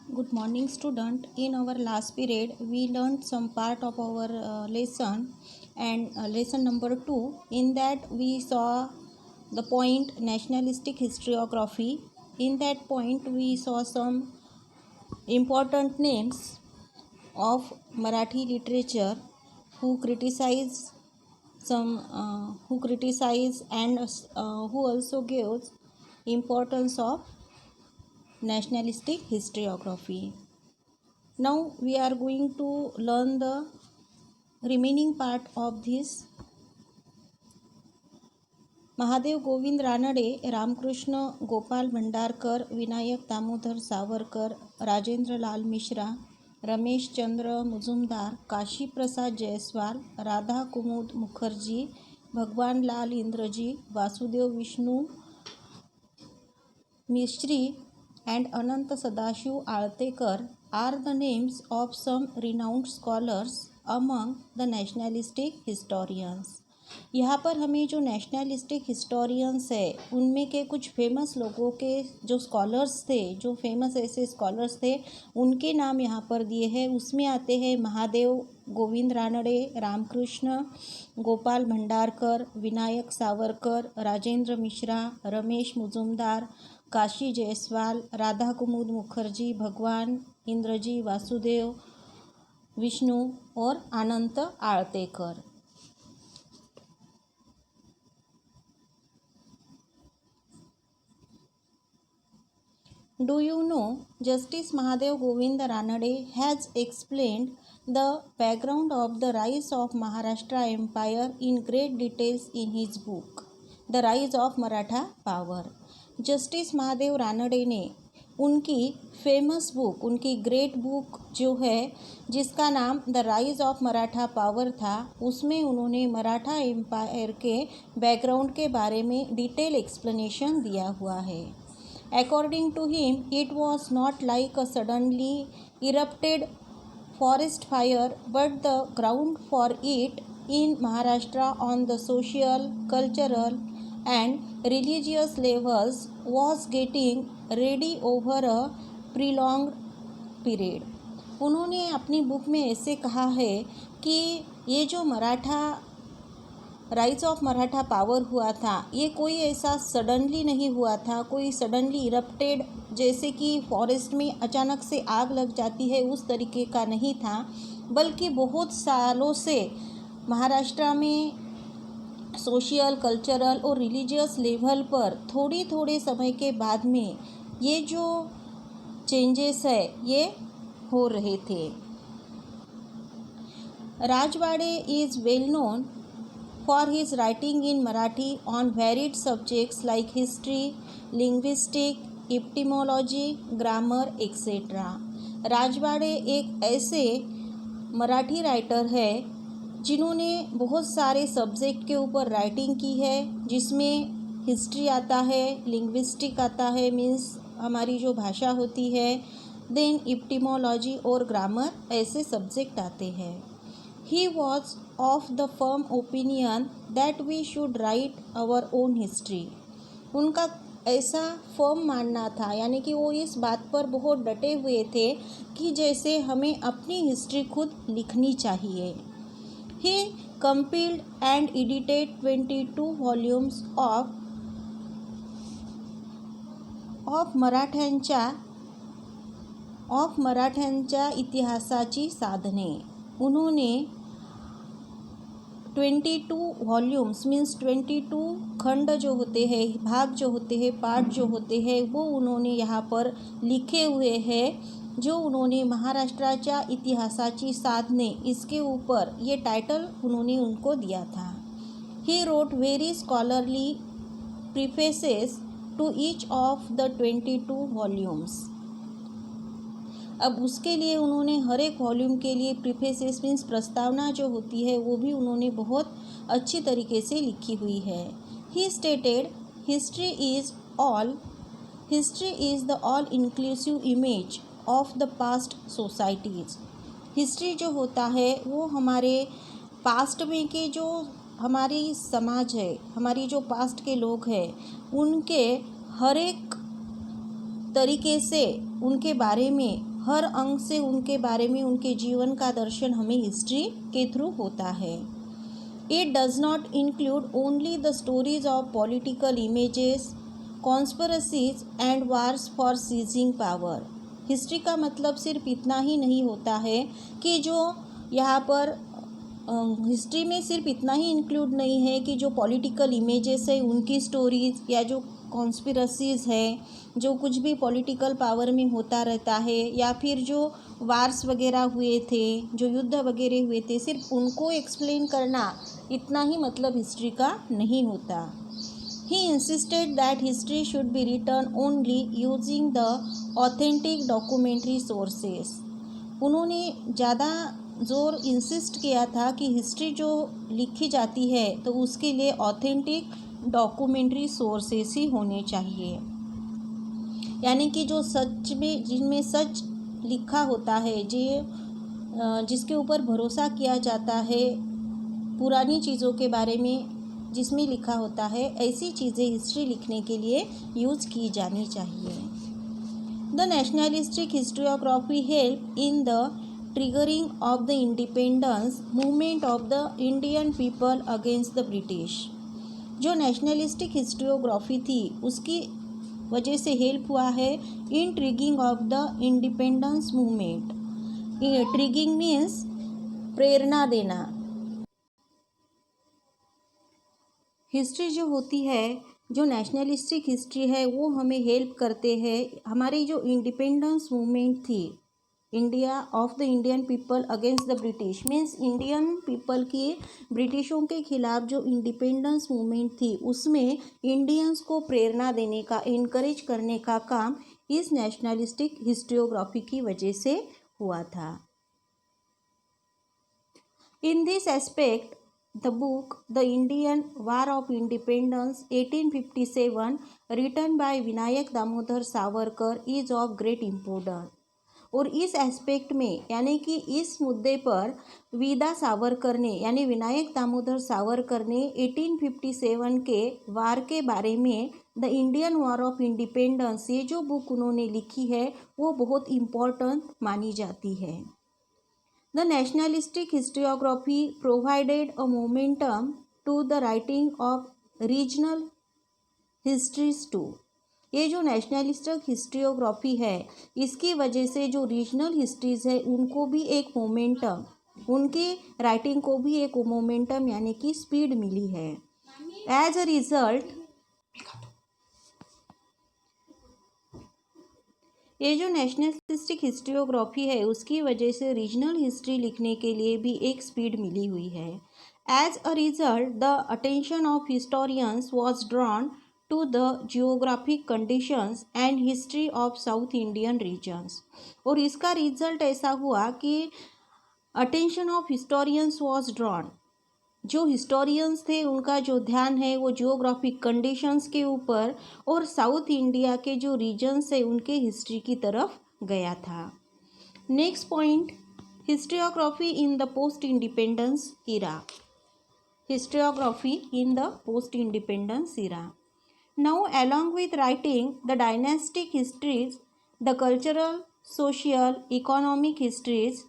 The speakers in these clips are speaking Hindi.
Good morning, student. In our last period, we learned some part of our lesson and lesson number 2. In that, we saw the point nationalistic historiography. In that point, we saw some important names of Marathi literature who criticize who criticize and who also gives importance of nationalistic historiography. Now we are going to learn the remaining part of this. Mahadev Govind Ranade, Ramakrishna Gopal Bhandarkar, Vinayak Damodar Savarkar, Rajendralal Mishra, Ramesh Chandra Mujumdar, Kashi Prasad Jaiswal, Radha कुमुद मुखर्जी, भगवान लाल इंद्रजी, वासुदेव विष्णु मिस्त्री and Ananta Sadashiv Altekar are the names of some renowned scholars among the nationalistic historians. यहाँ पर हमें जो नेशनलिस्टिक हिस्टोरियंस है उनमें के कुछ फेमस लोगों के जो स्कॉलर्स थे, जो फेमस ऐसे स्कॉलर्स थे, उनके नाम यहाँ पर दिए हैं. उसमें आते हैं महादेव गोविंद रानडे, रामकृष्ण गोपाल भंडारकर, विनायक सावरकर, राजेंद्र मिश्रा, रमेश मुजुमदार, काशी जायसवाल, राधा कुमुद मुखर्जी, भगवान इंद्रजी, वासुदेव विष्णु और अनंत Altekar. Do you know Justice Mahadev Govind Ranade has explained the background of the rise of Maharashtra Empire in great details in his book The Rise of Maratha Power. Justice Mahadev Ranade ने उनकी फेमस बुक, उनकी ग्रेट बुक जो है जिसका नाम the rise of Maratha power था, उसमें उन्होंने मराठा एम्पायर के बैकग्राउंड के बारे में डिटेल एक्सप्लेनेशन दिया हुआ है. According to him, it was not like a suddenly erupted forest fire, but the ground for it in Maharashtra on the social, cultural and religious levels was getting ready over a prolonged period. उन्होंने अपनी बुक में ऐसे कहा है कि ये जो Maratha rise of Maratha power हुआ था, ये कोई ऐसा सडनली नहीं हुआ था, कोई सडनली इरप्टेड जैसे कि फॉरेस्ट में अचानक से आग लग जाती है उस तरीके का नहीं था, बल्कि बहुत सालों से महाराष्ट्र में सोशल, कल्चरल और रिलीजियस लेवल पर थोड़े समय के बाद में ये जो चेंजेस है ये हो रहे थे. Rajwade is well known for his writing in Marathi on varied subjects like history, linguistics, etymology, grammar, etc. Rajwade एक ऐसे मराठी राइटर है जिन्होंने बहुत सारे सब्जेक्ट के ऊपर राइटिंग की है, जिसमें हिस्ट्री आता है, लिंग्विस्टिक आता है, मीन्स हमारी जो भाषा होती है, देन इप्टिमोलॉजी और ग्रामर ऐसे सब्जेक्ट आते हैं. He was of the firm opinion that we should write our own history. उनका ऐसा फर्म मानना था, यानी कि वो इस बात पर बहुत डटे हुए थे कि जैसे हमें अपनी हिस्ट्री खुद लिखनी चाहिए. He compiled and edited 22 volumes of मराठ्यांच्या इतिहासाची साधने. उन्होंने 22 वॉल्यूम्स मीन्स 22 खंड जो होते हैं, भाग जो होते हैं, पार्ट जो होते हैं, वो उन्होंने यहाँ पर लिखे हुए हैं, जो उन्होंने महाराष्ट्राच्या इतिहासाची साधने इसके ऊपर ये टाइटल उन्होंने उनको दिया था. He wrote very scholarly prefaces to each of the 22 volumes. अब उसके लिए उन्होंने हर एक वॉल्यूम के लिए प्रीफेसेस मीन्स प्रस्तावना जो होती है वो भी उन्होंने बहुत अच्छी तरीके से लिखी हुई है. ही stated history is the all inclusive image of the past societies. History जो होता है वो हमारे पास्ट में के जो हमारी समाज है, हमारी जो पास्ट के लोग हैं, उनके हर एक तरीके से उनके बारे में हर अंग से उनके बारे में, उनके जीवन का दर्शन हमें हिस्ट्री के थ्रू होता है। It does not include only the stories of political images, conspiracies and wars for seizing power. History का मतलब सिर्फ इतना ही नहीं होता है कि जो यहाँ पर हिस्ट्री में सिर्फ इतना ही इंक्लूड नहीं है कि जो पॉलिटिकल इमेजेस है उनकी स्टोरीज, या जो कॉन्स्पिरसीज़ है, जो कुछ भी पॉलिटिकल पावर में होता रहता है, या फिर जो वार्स वगैरह हुए थे, जो युद्ध वगैरह हुए थे, सिर्फ उनको एक्सप्लेन करना इतना ही मतलब हिस्ट्री का नहीं होता। He insisted that history should be written only using the authentic documentary sources. उन्होंने ज़्यादा जोर इंसिस्ट किया था कि हिस्ट्री जो लिखी जाती है तो उसके लिए ऑथेंटिक डॉक्यूमेंट्री सोर्सेस ही होने चाहिए, यानी कि जो सच में, जिनमें सच लिखा होता है, जिसके ऊपर भरोसा किया जाता है, पुरानी चीज़ों के बारे में जिसमें लिखा होता है, ऐसी चीज़ें हिस्ट्री लिखने के लिए यूज़ की जानी चाहिए। The nationalistic historiography help in the triggering of the independence movement of the Indian people against the British। जो नेशनलिस्टिक हिस्ट्रियोग्राफी थी उसकी वजह से हेल्प हुआ है in triggering of the independence movement. Triggering means प्रेरणा देना। हिस्ट्री जो होती है, जो नेशनलिस्टिक हिस्ट्री है, वो हमें हेल्प करते हैं। हमारी जो इंडिपेंडेंस मूवमेंट थी, India of the Indian people against the British, means Indian people की ब्रिटिशों के खिलाफ जो इंडिपेंडेंस मूवमेंट थी, उसमें इंडियंस को प्रेरणा देने का, इनकरेज करने का काम इस नेशनलिस्टिक हिस्ट्रियोग्राफी की वजह से हुआ था। In this aspect the book the Indian war of independence 1857 written by Vinayak Damodar Savarkar is of great importance. और इस एस्पेक्ट में, यानी कि इस मुद्दे पर वीदा सावरकर ने, यानी विनायक दामोदर सावरकर ने 1857 के वार के बारे में, the Indian war of independence, ये जो बुक उन्होंने लिखी है वो बहुत इम्पोर्टेंट मानी जाती है। The nationalistic historiography provided a momentum to the writing of regional histories too. ये जो नेशनलिस्टिक हिस्ट्रियोग्राफी है, इसकी वजह से जो रीजनल हिस्ट्रीज़ है उनको भी एक मोमेंटम, उनकी राइटिंग को भी एक मोमेंटम यानी कि स्पीड मिली है। एज अ रिजल्ट, ये जो नेशनलिस्टिक हिस्ट्रियोग्राफी है उसकी वजह से रीजनल हिस्ट्री लिखने के लिए भी एक स्पीड मिली हुई है। As a result the attention of historians was drawn to the geographic conditions and history of South Indian regions। और इसका रिजल्ट ऐसा हुआ कि attention of historians was drawn, जो हिस्टोरियंस थे उनका जो ध्यान है वो जियोग्राफिक कंडीशंस के ऊपर और साउथ इंडिया के जो रीजन्स है उनके हिस्ट्री की तरफ गया था। Next point, historiography in the post independence era. Historiography in the post independence era. Now, along with writing the dynastic histories, the cultural, social, economic histories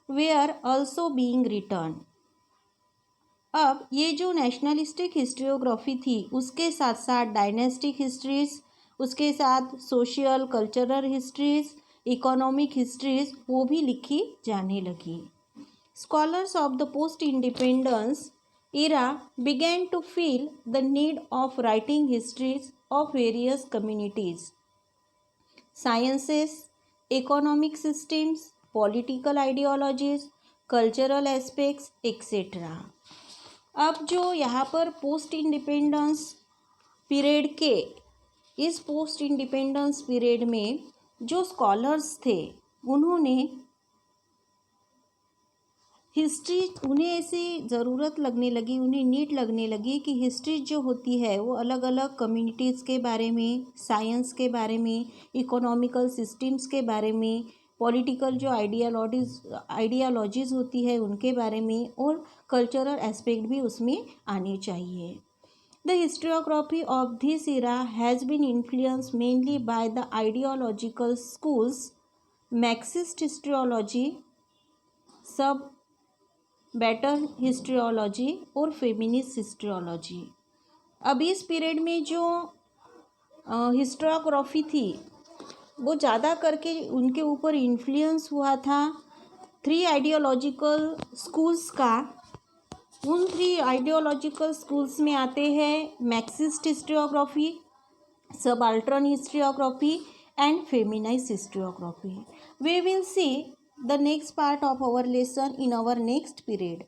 were also being written। अब ये जो नेशनलिस्टिक हिस्ट्रियोग्राफी थी उसके साथ साथ डायनेस्टिक हिस्ट्रीज, उसके साथ social cultural histories, economic histories वो भी लिखी जाने लगी। Scholars of the post independence era began to feel the need of writing histories of various communities, sciences, economic systems, political ideologies, cultural aspects, etc। अब जो यहाँ पर पोस्ट इंडिपेंडेंस पीरियड के, इस पोस्ट इंडिपेंडेंस पीरियड में जो स्कॉलर्स थे उन्होंने हिस्ट्री, उन्हें ऐसी ज़रूरत लगने लगी, उन्हें नीड लगने लगी कि हिस्ट्री जो होती है वो अलग अलग कम्युनिटीज़ के बारे में, साइंस के बारे में, इकोनॉमिकल सिस्टम्स के बारे में, पॉलिटिकल जो आइडियालॉजीज़ होती है उनके बारे में, और कल्चरल एस्पेक्ट भी उसमें आने चाहिए। The historiography of this era has been influenced mainly by the ideological schools Marxist historiology, subaltern हिस्ट्रियोलॉजी और फेमिनिस्ट हिस्ट्रियोलॉजी। अब इस पीरियड में जो हिस्टोग्राफी थी वो ज़्यादा करके उनके ऊपर इन्फ्लुएंस हुआ था 3 आइडियोलॉजिकल स्कूल्स का। उन 3 आइडियोलॉजिकल स्कूल्स में आते हैं Marxist historiography, subaltern historiography and feminist historiography. We will see the next part of our lesson in our next period.